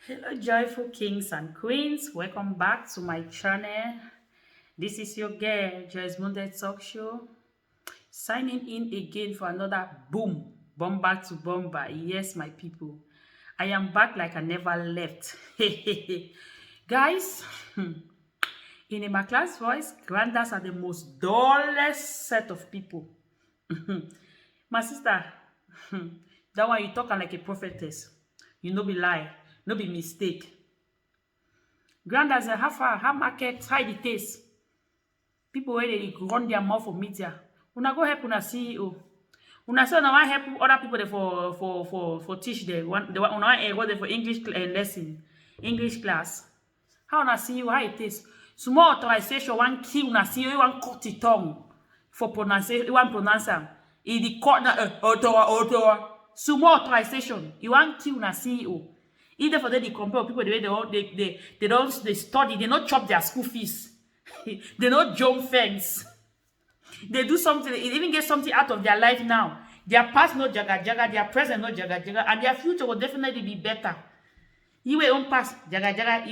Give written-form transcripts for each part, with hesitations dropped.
Hello, joyful kings and queens. Welcome back to my channel. This is your girl, Joyce Monday Talk Show. Signing in again for another boom, bomber to bomber. Yes, my people. I am back like I never left. Guys, in my class voice, grandas are the most dullest set of people. My sister, that one you talking like a prophetess. You no be lie, no be mistake. Grandas how far, how market, how the taste. People where they run their mouth for media. Una go help una CEO. Una say una wan help other people dey for teach them. Una wan go there for English lesson, English class. How una CEO, how it is. Small authorization wan kill una CEO, wan cut the tongue for pronunciation, wan pronounce am. E the cut na author. Small authorization, you wan kill una CEO. Either for them they compare people the way they study, they not chop their school fees. They not jump fence. They do something, they even get something out of their life now. Their past no jaga jaga, their present no jaga jaga, and their future will definitely be better. You will own past jaga jaga,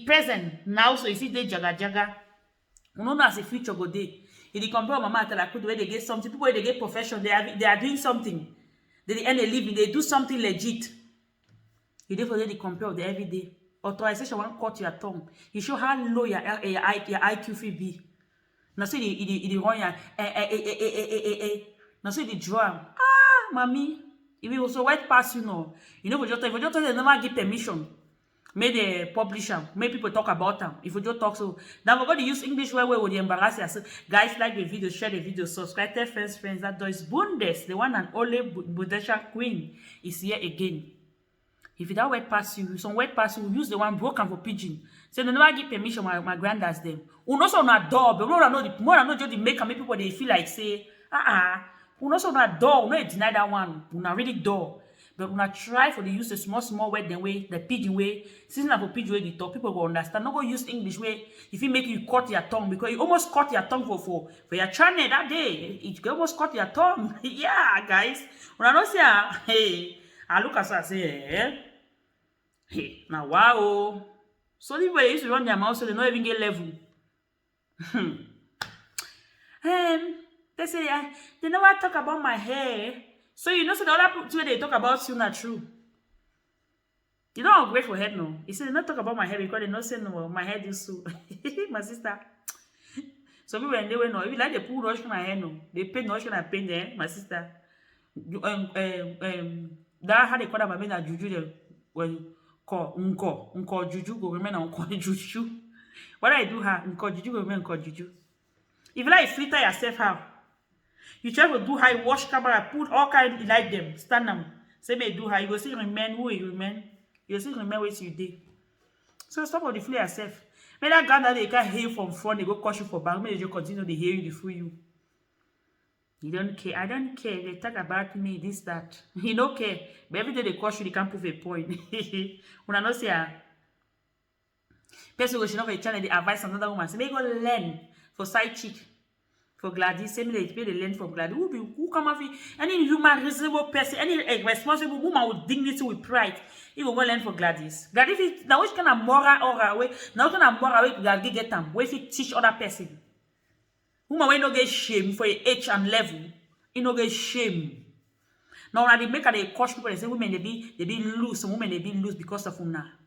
present now, so you see they jaga jaga. You know as the future go day. If you compare mama tell like the way they get something, people where they get profession, they are doing something. They earn a living, they do something legit. You dey for dey compare the everyday. Authorization won't cut your tongue. You show how low your IQ fit be. Now say the run your Now say the drum. Ah, mommy. If it was so white pass, you know for just if you just they never give permission. May they publish them, may people talk about them. If you just talk so, now we're going to use English where we would embarrass yourself. Guys, like the video, share the video, subscribe, tell friends. That Joyce Bundes, the one and only Budesha queen, is here again. If that word pass you, some word pass you, use the one broken for pigeon. So they never give permission, my granddads them. Who knows on a door, but more than know just the make and make people they feel like say, who knows on a door, no deny that one. Who not really door. But when I try for the use the small word the way, the pigeon way, since I for pigeon way the talk, people will understand. Not go use English way if it make you cut your tongue because you almost cut your tongue for your channel that day. It almost cut your tongue. Yeah, guys. When I don't say, hey, I look at her and say, hey, now wow. So the way they used to run their mouth so they don't even get level. They say, they never talk about my hair. So you know, so the other people they talk about you not true. You don't upgrade for head no. He said they not talk about my hair because they not say no, my head is so. My sister. So people when they went no, if you like they put rush my hair no, they paint rush and paint there, my sister. That how they call that my main juju them when call unko juju go remain unko juju. What I do her unko juju go remain unko juju. If you like filter yourself how. You try to do high, wash camera, put all kind like them, stand them. Say me do high, you go see remain who you remain. You see remain what you did. So stop on the flea yourself. May that God that they can't hear from front, they go crush you for back. May you continue to hear you, the fool you. You don't care. I don't care. They talk about me, this, that. You don't care. But every day they crush you, they can't prove a point. When I know say person go should not for a channel, they advise another woman. Say, may go learn for side chick. For Gladys, same they pay the learn from Gladys. Who come off any human reasonable person, any responsible woman with dignity, with pride, he will go learn for Gladys. Gladys, now which kind of moral or way, now kind of moral way Gladys get them, where if you teach other person. Woman will not get shame for a age and level, you no get shame. Now when they make they coach people, they say women they be loose, some women they be loose because of una.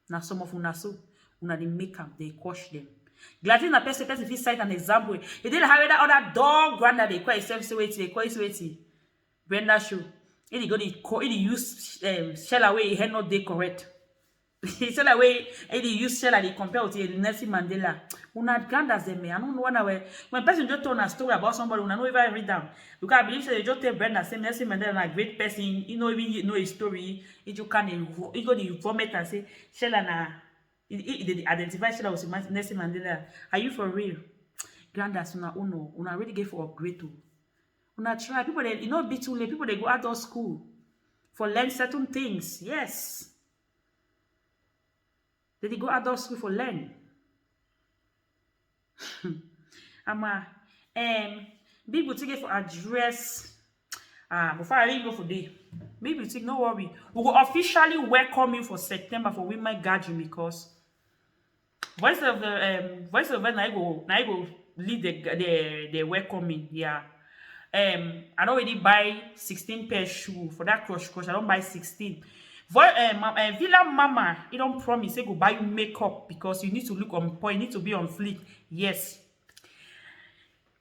Now some of una so una they make them, they coach them. Gladys na person fit cite an example. He didn't have that other dog grandad they call himself so Brenda show. He go he use shell away he not they correct. He said away he use shell they compare with Nelson Mandela. Una grandas them me. I don't know when person just tell a story about somebody, una know even read them. Because I believe they just tell Brenda say Nelson Mandela a great person, you know even know his story. He just can he go the vomit and say shell na they identify Sheila with Nelson Mandela. Are you for real? Grandas, una really get for upgrade too. Una try. People they be too late. People they go out of school for learn certain things. Yes. They go out of school for learn. Big boutique for address Before I even go for day, maybe you think no worry. We will officially welcome you for September for women gathering because voice of na I go lead the welcoming. Yeah. I don't really buy 16 pair shoe for that crush. I don't buy 16. Villa Mama, you don't promise they go buy you makeup because you need to look on point, you need to be on fleek. Yes.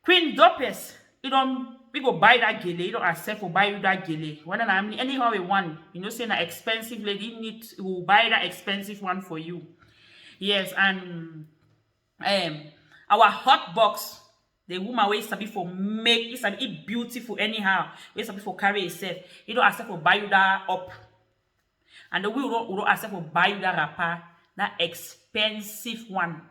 Queen Dopes, you don't we go buy that gele, you don't accept for buy you that gele. Whether anyhow we want, you know, saying an expensive lady need will buy that expensive one for you. Yes, and our hot box, the woman wey sabi for make it sabi it beautiful anyhow. We sabi for carry itself. You don't accept for buy you that up. And we don't accept for buy you that wrapper, that expensive one.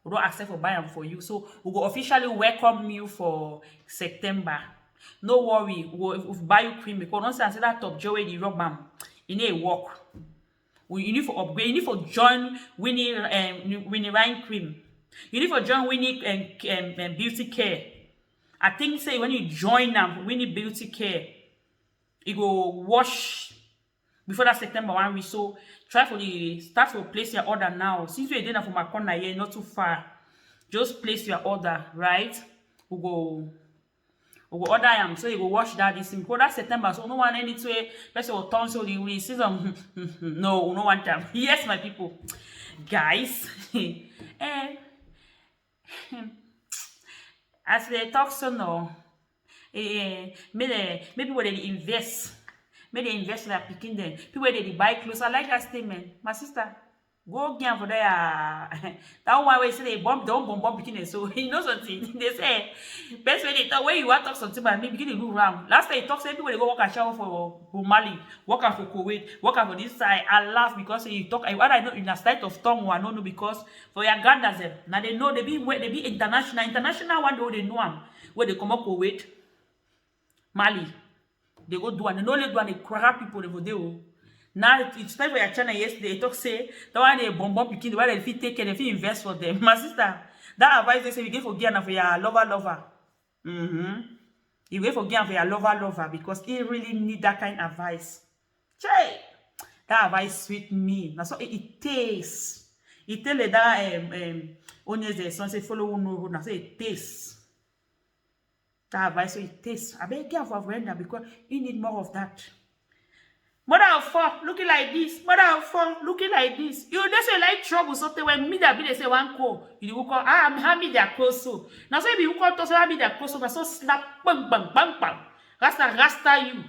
We don't accept for buy them for you. So we go officially welcome you for September. No worry, we'll buy you cream because once I say that top jewelry the rub bam, you need a work. You need for upgrade, you need for join Winnie Ryan cream. You need for join Winnie beauty care. I think say when you join them Winnie beauty care, you go wash before that September 1 week. So try for start to place your order now. Since you're doing that from my corner here, not too far, just place your order, right? We go order them. So you go wash that this thing. Because that September, so no one any to person will turn so the season. No, we no want them. Yes, my people. Guys. As they talk so now, maybe when they invest. Maybe they invest in their picking them. People where they buy clothes. I like that statement. My sister, go again for there. That one way say they don't bomb picking. So you know something. They say best way they talk when you want to talk something about me begin to look around. Last time they talk, say people they go work and shower for Mali, work out for Kuwait, work out for this side. I laugh because you talk. I know in a state of tongue. I don't know because for your granddads now they know they be international one they know them where they come up Kuwait, Mali. They go do and they only do and they crap people over there. Now it's time for your channel yesterday. They talk say the one they bomb picking, the one they fit take care, they fit invest for them. My sister, that advice they say we give for Guyana for your lover. You wait for Guyana for your lover because he really need that kind of advice. Chey, that advice sweet me. Now so it tastes. It tell that onions the son say follow no now say it tastes. That advice so it tastes. I beg you for Brenda because you need more of that. Mother of four looking like this. Mother of four looking like this. You just say like trouble something when me that be they say one call. You will call I'm having their close so. Now say you call to say having their close so now so slap bang bang bang bang. Rasta you.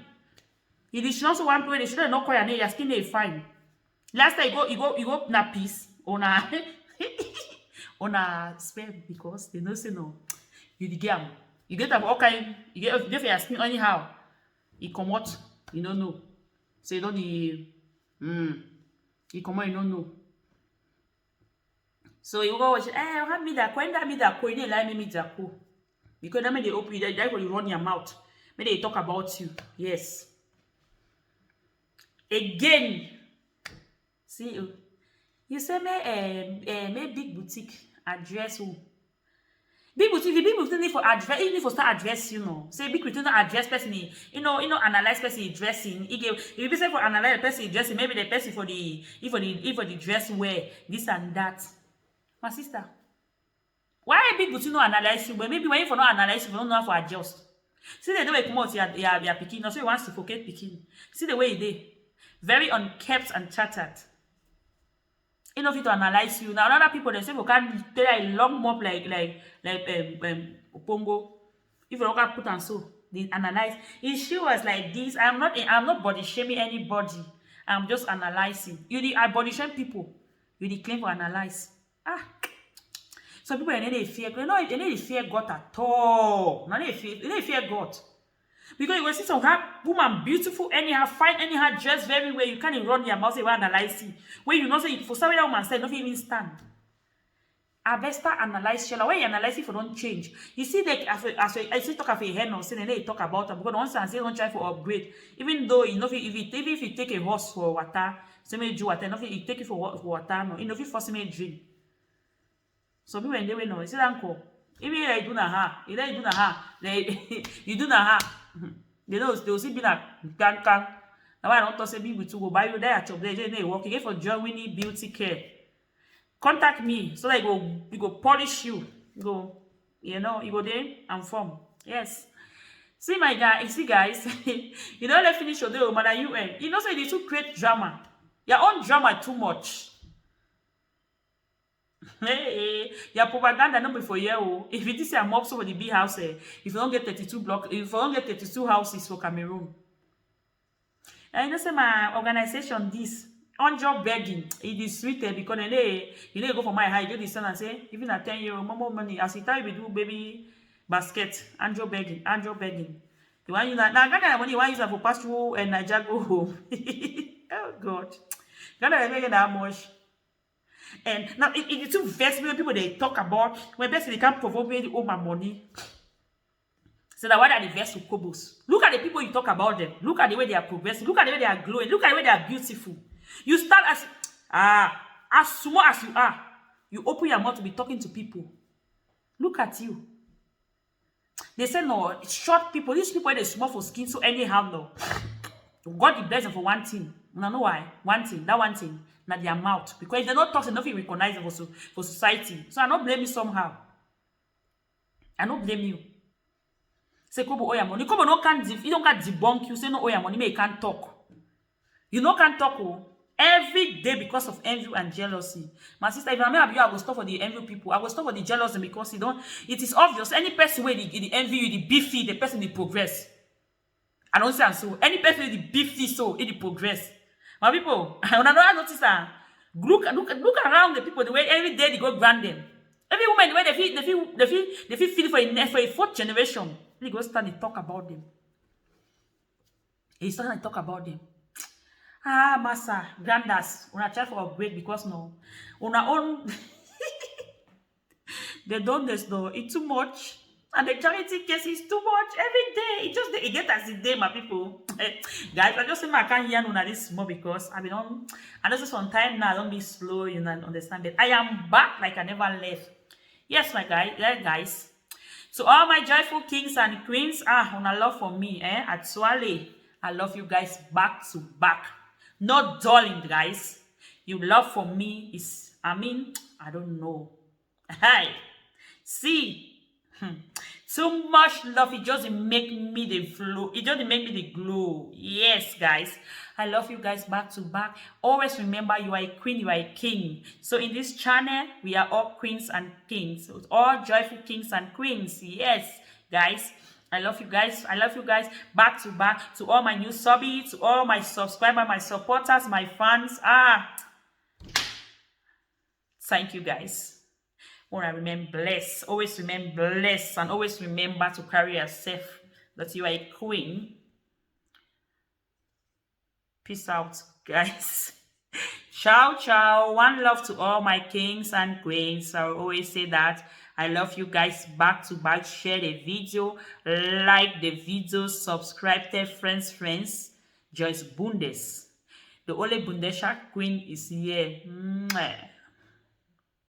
You should also one play they should not call your name, your skin is fine. Last time you go na peace on a on a spell because they don't say no. You the game. You get up okay, you get for your skin anyhow. You come out, you don't know. So you don't you come out, you don't know. So you go watch, have me that coin, you didn't like me that cool. Because then they open you, that's when you run your mouth. When they talk about you. Yes. Again. See you say me big boutique address who. Big boutique, the big boutique need for address, even for start address, you know. Say big boutique not address person, you know, analyze person dressing. If you say for analyze the person dressing, maybe the person for the dress wear, this and that. My sister, why big boutique not analyze you? But maybe when you for not analyze you, don't know how to adjust. See the way come out, you're picking, now so you want to suffocate picking. See the way it is. Very unkept and chattered. Enough to analyze you. Now other people they say we can't tell a long mop like Pongo. If you don't put on so they analyze. If she was like this, I'm not body shaming anybody. I'm just analyzing. I body shame people. You the claim for analyze. Some people they fear God. No, they fear God at all. No, they fear God. Because you will see some woman beautiful anyhow, fine anyhow, dressed very well. You can't even run your mouth say analyze it. When you know say for somebody that woman said, not even stand. I best start analyze Sheila. When you analyze it, don't change. You see that as I see talk of a hen or saying they talk about them because once I say don't try for upgrade. Even though you know if you take a horse for water, so maybe do water, you take it for water, no, you know if you force me drink. So me when they will know, you see that uncle. Even you do na ha, you do na ha, you do na ha. They will see be like can. Now I don't talk say me with you go buy you there at your place. They work again for Joy Winnie Beauty Care. Contact me so that you go polish you. You go, you go there and form. Yes. See my guy, see guys, you don't let finish your day, mother UN. You know say they too create drama. Your own drama too much. Hey, your propaganda not before you. If it is a mob over the big house, if you don't get 32 blocks, if you don't get 32 houses for Cameroon. And you know say my organization this on job begging, it is sweeter because they go for my high, you do this and say, even at 10 euro, more money. As it time we do baby basket, Andrew begging. The one you now Ghana money one use for pass through and Nigeria go home. Oh God. Ghana making that much. And now it's too vest when people they talk about when basically they can't provoke me all my money. So that what are the vest with Kobos? Look at the people you talk about them. Look at the way they are progressing. Look at the way they are glowing. Look at the way they are beautiful. You start as small as you are. You open your mouth to be talking to people. Look at you. They say no, short people. These people they small for skin, so anyhow no. God the bless them for one thing. You know why? One thing. Not their mouth. Because if they're not talking, nothing recognize them for society. So I don't blame you somehow. I don't blame you. Say Kobo oya money. Kobo no can't you don't can debunk you. Say no oya money, you can't talk. You know can't talk every day because of envy and jealousy. My sister, if I'm not you, I will stop for the envy people. I will stop for the jealousy because it is obvious. Any person where the envy you, the beefy, the person the progress. I don't say so. Any person the beefy so it the progress. My people, when I notice that look around the people the way every day they go grant them. Every woman the way they feel for a fourth generation. They go stand and talk about them. He stand and talk about them. Ah, massa, grandas, una try for upgrade because no, una own they don't this though. It's too much, and the charity case is too much every day. It get as the day, my people. Guys, I just say I can't hear una this more because I've been on. And also some time now, don't be slow, you know, understand it. I am back like I never left. Yes, my guys. So all my joyful kings and queens, una love for me, at Swale. I love you guys back to back. Not darling, guys. You love for me is, I don't know. Hi. See. So much love. It just make me the flow. It just make me the glow. Yes, guys. I love you guys back to back. Always remember you are a queen, you are a king. So in this channel, we are all queens and kings. So all joyful kings and queens. Yes, guys. I love you guys. I love you guys back to back. To all my new subbies, to all my subscribers, my supporters, my fans. Thank you guys. When I remain blessed, always remain blessed, and always remember to carry yourself that you are a queen. Peace out, guys. Ciao, ciao. One love to all my kings and queens. I always say that. I love you guys back to back. Share the video, like the video, subscribe, tell friends. Joyce Bundes. The only Bundesha queen is here. Mwah.